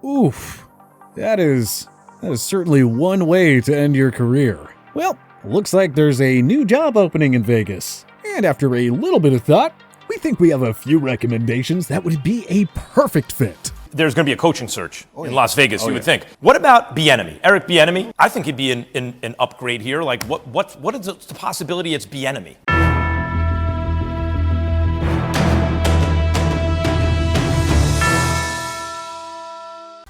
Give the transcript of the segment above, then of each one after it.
Oof, that is certainly one way to end your career. Well, looks like there's a new job opening in Vegas. And after a little bit of thought, we think we have a few recommendations that would be a perfect fit. There's going to be a coaching search in Las Vegas, you would think. What about BIENIEMY? Eric BIENIEMY? I think he'd be an upgrade here. Like, what is the possibility it's BIENIEMY?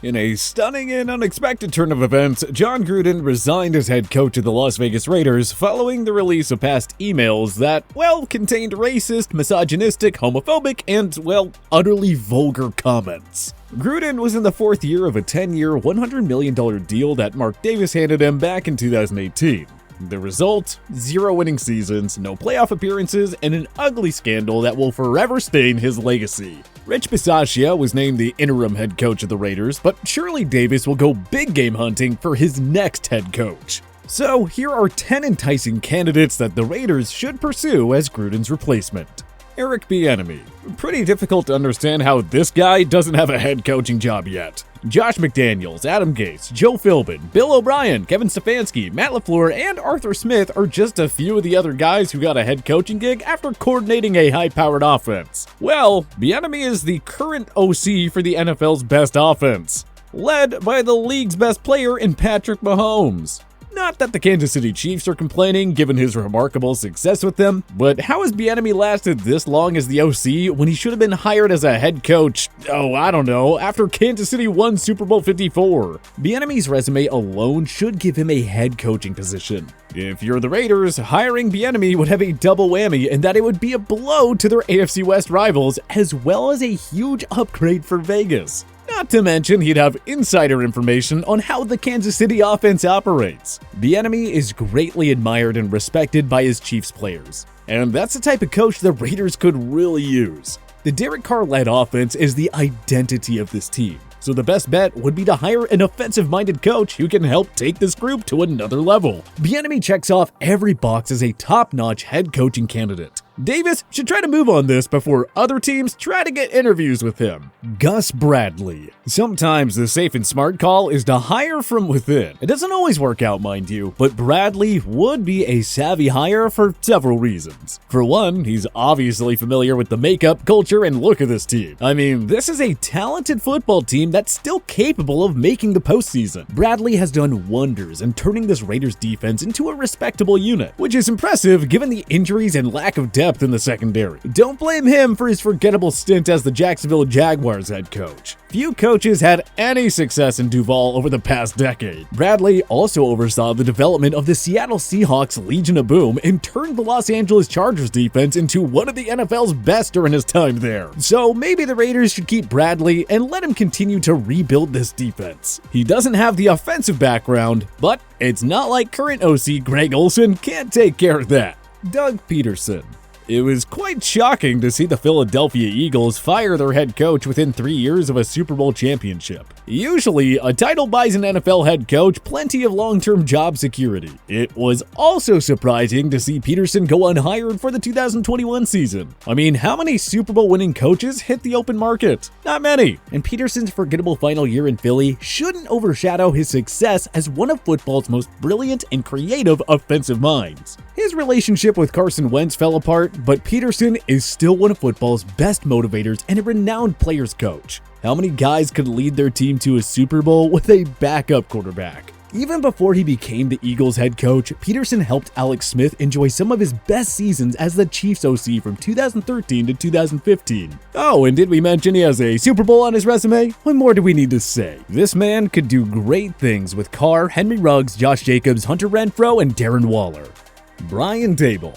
In a stunning and unexpected turn of events, Jon Gruden resigned as head coach of the Las Vegas Raiders following the release of past emails that, well, contained racist, misogynistic, homophobic, and, well, utterly vulgar comments. Gruden was in the fourth year of a 10-year, $100 million deal that Mark Davis handed him back in 2018. The result? 0 winning seasons, no playoff appearances, and an ugly scandal that will forever stain his legacy. Rich Bisaccia was named the interim head coach of the Raiders, but surely Davis will go big game hunting for his next head coach. So here are 10 enticing candidates that the Raiders should pursue as Gruden's replacement. Eric BIENIEMY. Pretty difficult to understand how this guy doesn't have a head coaching job yet. Josh McDaniels, Adam Gase, Joe Philbin, Bill O'Brien, Kevin Stefanski, Matt LaFleur, and Arthur Smith are just a few of the other guys who got a head coaching gig after coordinating a high-powered offense. Well, BIENIEMY is the current OC for the NFL's best offense, led by the league's best player in Patrick Mahomes. Not that the Kansas City Chiefs are complaining, given his remarkable success with them, but how has BIENIEMY lasted this long as the OC when he should have been hired as a head coach, after Kansas City won Super Bowl 54? BIENIEMY's resume alone should give him a head coaching position. If you're the Raiders, hiring BIENIEMY would have a double whammy in that it would be a blow to their AFC West rivals, as well as a huge upgrade for Vegas. Not to mention, he'd have insider information on how the Kansas City offense operates. BIENIEMY is greatly admired and respected by his Chiefs players, and that's the type of coach the Raiders could really use. The Derek Carr-led offense is the identity of this team, so the best bet would be to hire an offensive-minded coach who can help take this group to another level. BIENIEMY checks off every box as a top-notch head coaching candidate. Davis should try to move on this before other teams try to get interviews with him. Gus Bradley. Sometimes the safe and smart call is to hire from within. It doesn't always work out, mind you, but Bradley would be a savvy hire for several reasons. For one, he's obviously familiar with the makeup, culture, and look of this team. I mean, this is a talented football team that's still capable of making the postseason. Bradley has done wonders in turning this Raiders defense into a respectable unit, which is impressive given the injuries and lack of depth in the secondary. Don't blame him for his forgettable stint as the Jacksonville Jaguars head coach. Few coaches had any success in Duval over the past decade. Bradley also oversaw the development of the Seattle Seahawks Legion of Boom and turned the Los Angeles Chargers defense into one of the NFL's best during his time there. So maybe the Raiders should keep Bradley and let him continue to rebuild this defense. He doesn't have the offensive background, but it's not like current OC Greg Olsen can't take care of that. Doug Peterson. It was quite shocking to see the Philadelphia Eagles fire their head coach within 3 years of a Super Bowl championship. Usually, a title buys an NFL head coach plenty of long-term job security. It was also surprising to see Peterson go unhired for the 2021 season. I mean, how many Super Bowl winning coaches hit the open market? Not many. And Peterson's forgettable final year in Philly shouldn't overshadow his success as one of football's most brilliant and creative offensive minds. His relationship with Carson Wentz fell apart, but Peterson is still one of football's best motivators and a renowned players coach. How many guys could lead their team to a Super Bowl with a backup quarterback? Even before he became the Eagles head coach, Peterson helped Alex Smith enjoy some of his best seasons as the Chiefs OC from 2013 to 2015. Oh, and did we mention he has a Super Bowl on his resume? What more do we need to say? This man could do great things with Carr, Henry Ruggs, Josh Jacobs, Hunter Renfrow, and Darren Waller. Brian Daboll.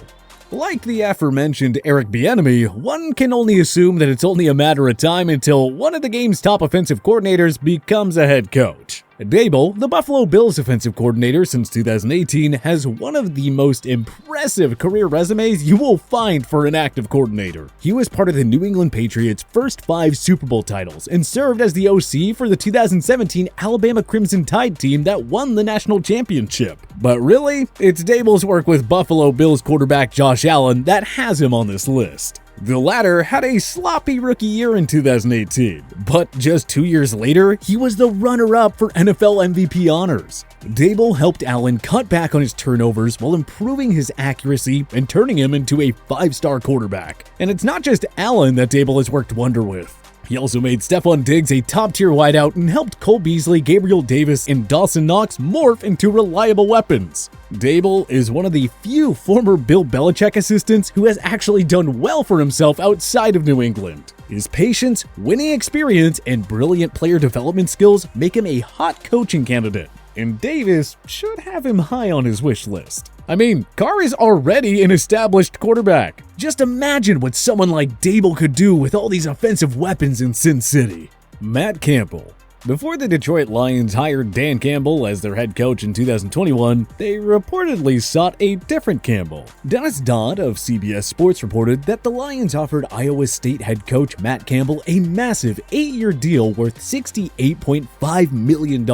Like the aforementioned Eric BIENIEMY, one can only assume that it's only a matter of time until one of the game's top offensive coordinators becomes a head coach. Daboll, the Buffalo Bills offensive coordinator since 2018, has one of the most impressive career resumes you will find for an active coordinator. He was part of the New England Patriots' first 5 Super Bowl titles and served as the OC for the 2017 Alabama Crimson Tide team that won the national championship. But really, it's Daboll's work with Buffalo Bills quarterback Josh Allen that has him on this list. The latter had a sloppy rookie year in 2018, but just 2 years later, he was the runner-up for NFL MVP honors. Daboll helped Allen cut back on his turnovers while improving his accuracy and turning him into a 5-star quarterback. And it's not just Allen that Daboll has worked wonder with. He also made Stephon Diggs a top-tier wideout and helped Cole Beasley, Gabriel Davis, and Dawson Knox morph into reliable weapons. Daboll is one of the few former Bill Belichick assistants who has actually done well for himself outside of New England. His patience, winning experience, and brilliant player development skills make him a hot coaching candidate. And Davis should have him high on his wish list. I mean, Carr is already an established quarterback. Just imagine what someone like Daboll could do with all these offensive weapons in Sin City. Matt Campbell. Before the Detroit Lions hired Dan Campbell as their head coach in 2021, they reportedly sought a different Campbell. Dennis Dodd of CBS Sports reported that the Lions offered Iowa State head coach Matt Campbell a massive 8-year deal worth $68.5 million.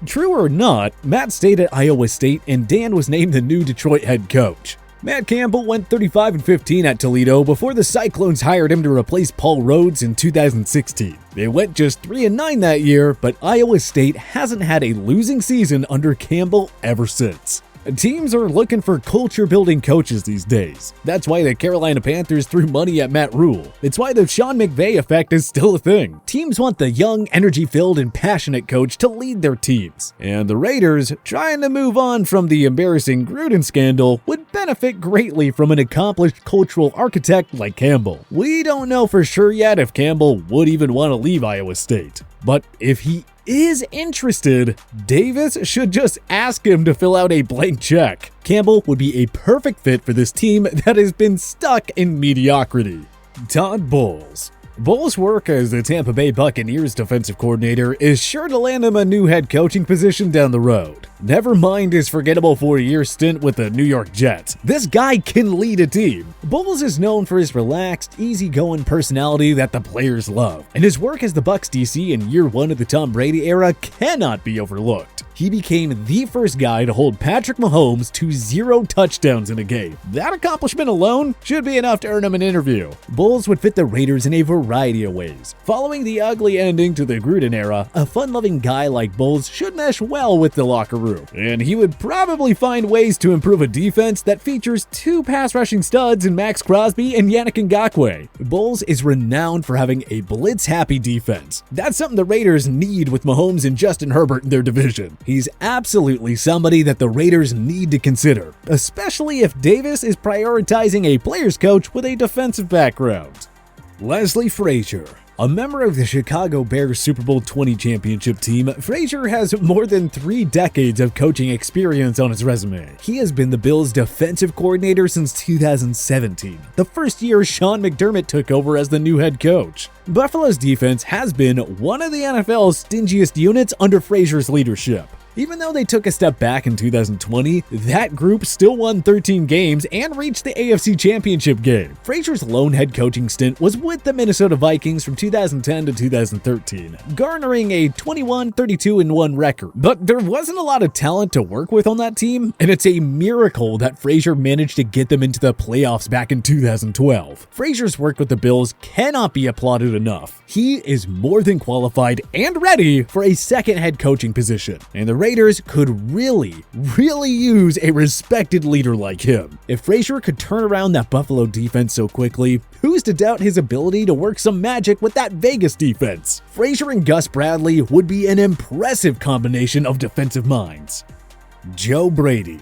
True or not, Matt stayed at Iowa State and Dan was named the new Detroit head coach. Matt Campbell went 35-15 at Toledo before the Cyclones hired him to replace Paul Rhodes in 2016. They went just 3-9 that year, but Iowa State hasn't had a losing season under Campbell ever since. Teams are looking for culture-building coaches these days. That's why the Carolina Panthers threw money at Matt Rule. It's why the Sean McVay effect is still a thing. Teams want the young, energy-filled, and passionate coach to lead their teams. And the Raiders, trying to move on from the embarrassing Gruden scandal, would benefit greatly from an accomplished cultural architect like Campbell. We don't know for sure yet if Campbell would even want to leave Iowa State. But if he is interested, Davis should just ask him to fill out a blank check. Campbell would be a perfect fit for this team that has been stuck in mediocrity. Todd Bowles. Bowles' work as the Tampa Bay Buccaneers defensive coordinator is sure to land him a new head coaching position down the road. Never mind his forgettable 4-year stint with the New York Jets. This guy can lead a team. Bowles is known for his relaxed, easygoing personality that the players love, and his work as the Bucs DC in year 1 of the Tom Brady era cannot be overlooked. He became the first guy to hold Patrick Mahomes to 0 touchdowns in a game. That accomplishment alone should be enough to earn him an interview. Bowles would fit the Raiders in a variety of ways. Following the ugly ending to the Gruden era, a fun-loving guy like Bowles should mesh well with the locker room. And he would probably find ways to improve a defense that features 2 pass-rushing studs in Max Crosby and Yannick Ngakoue. Bowles is renowned for having a blitz-happy defense. That's something the Raiders need with Mahomes and Justin Herbert in their division. He's absolutely somebody that the Raiders need to consider, especially if Davis is prioritizing a player's coach with a defensive background. Leslie Frazier. A member of the Chicago Bears Super Bowl 20 championship team, Frazier has more than 3 decades of coaching experience on his resume. He has been the Bills' defensive coordinator since 2017, the first year Sean McDermott took over as the new head coach. Buffalo's defense has been one of the NFL's stingiest units under Frazier's leadership. Even though they took a step back in 2020, that group still won 13 games and reached the AFC Championship game. Frazier's lone head coaching stint was with the Minnesota Vikings from 2010 to 2013, garnering a 21-32-1 record. But there wasn't a lot of talent to work with on that team, and it's a miracle that Frazier managed to get them into the playoffs back in 2012. Frazier's work with the Bills cannot be applauded enough. He is more than qualified and ready for a second head coaching position, and the Raiders could really use a respected leader like him. If Frazier could turn around that Buffalo defense so quickly, who's to doubt his ability to work some magic with that Vegas defense? Frazier and Gus Bradley would be an impressive combination of defensive minds. Joe Brady.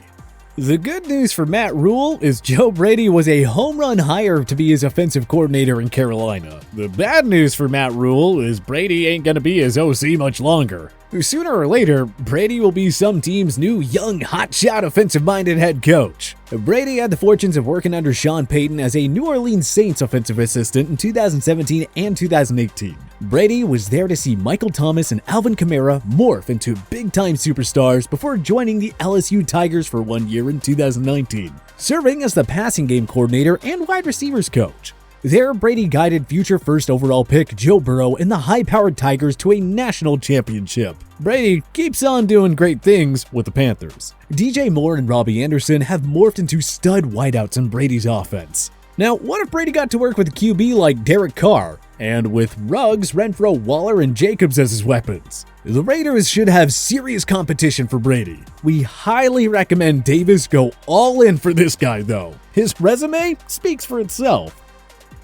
The good news for Matt Rule is Joe Brady was a home run hire to be his offensive coordinator in Carolina. The bad news for Matt Rule is Brady ain't gonna be his OC much longer. Sooner or later, Brady will be some team's new young hotshot offensive-minded head coach. Brady had the fortunes of working under Sean Payton as a New Orleans Saints offensive assistant in 2017 and 2018. Brady was there to see Michael Thomas and Alvin Kamara morph into big-time superstars before joining the LSU Tigers for 1 year in 2019, serving as the passing game coordinator and wide receivers coach. There, Brady guided future first overall pick Joe Burrow and the high-powered Tigers to a national championship. Brady keeps on doing great things with the Panthers. DJ Moore and Robbie Anderson have morphed into stud wideouts in Brady's offense. Now, what if Brady got to work with a QB like Derek Carr, and with Ruggs, Renfro, Waller, and Jacobs as his weapons? The Raiders should have serious competition for Brady. We highly recommend Davis go all in for this guy though. His resume speaks for itself.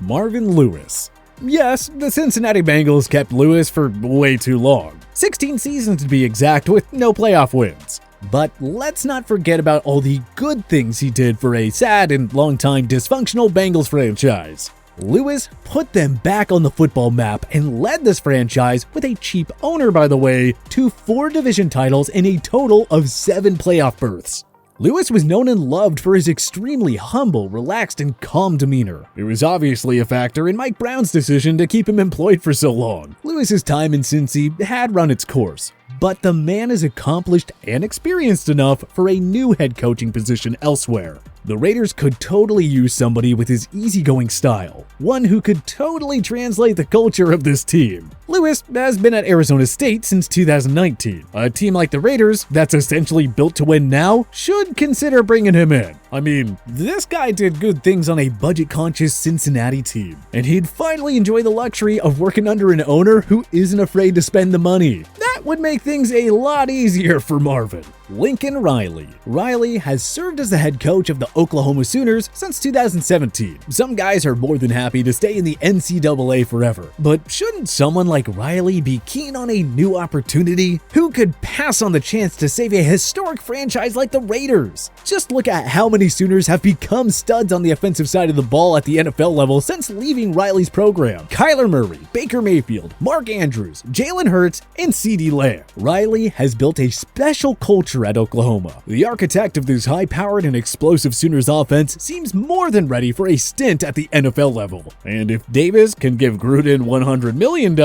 Marvin Lewis. Yes, the Cincinnati Bengals kept Lewis for way too long. 16 seasons to be exact, with no playoff wins. But let's not forget about all the good things he did for a sad and long-time dysfunctional Bengals franchise. Lewis put them back on the football map and led this franchise, with a cheap owner by the way, to 4 division titles and a total of 7 playoff berths. Lewis was known and loved for his extremely humble, relaxed, and calm demeanor. It was obviously a factor in Mike Brown's decision to keep him employed for so long. Lewis's time in Cincy had run its course, but the man is accomplished and experienced enough for a new head coaching position elsewhere. The Raiders could totally use somebody with his easygoing style, one who could totally translate the culture of this team. Lewis has been at Arizona State since 2019. A team like the Raiders, that's essentially built to win now, should consider bringing him in. I mean, this guy did good things on a budget-conscious Cincinnati team, and he'd finally enjoy the luxury of working under an owner who isn't afraid to spend the money. That would make things a lot easier for Marvin. Lincoln Riley. Riley has served as the head coach of the Oklahoma Sooners since 2017. Some guys are more than happy to stay in the NCAA forever, but shouldn't someone like Riley be keen on a new opportunity? Who could pass on the chance to save a historic franchise like the Raiders? Just look at how many Sooners have become studs on the offensive side of the ball at the NFL level since leaving Riley's program. Kyler Murray, Baker Mayfield, Mark Andrews, Jalen Hurts, and CeeDee Lamb. Riley has built a special culture at Oklahoma. The architect of this high-powered and explosive Sooners offense seems more than ready for a stint at the NFL level. And if Davis can give Gruden $100 million,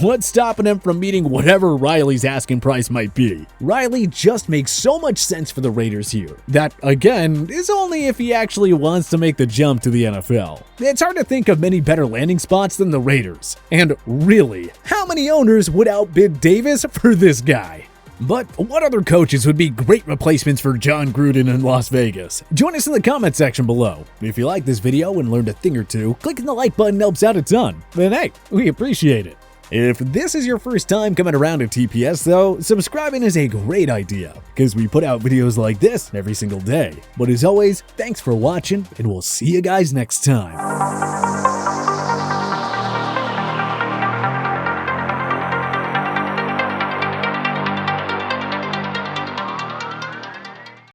what's stopping him from meeting whatever Riley's asking price might be? Riley just makes so much sense for the Raiders here. That, again, is only if he actually wants to make the jump to the NFL. It's hard to think of many better landing spots than the Raiders. And really, how many owners would outbid Davis for this guy? But what other coaches would be great replacements for Jon Gruden in Las Vegas? Join us in the comment section below. If you liked this video and learned a thing or two, clicking the like button helps out a ton. And hey, we appreciate it. If this is your first time coming around to TPS though, subscribing is a great idea, because we put out videos like this every single day. But as always, thanks for watching, and we'll see you guys next time.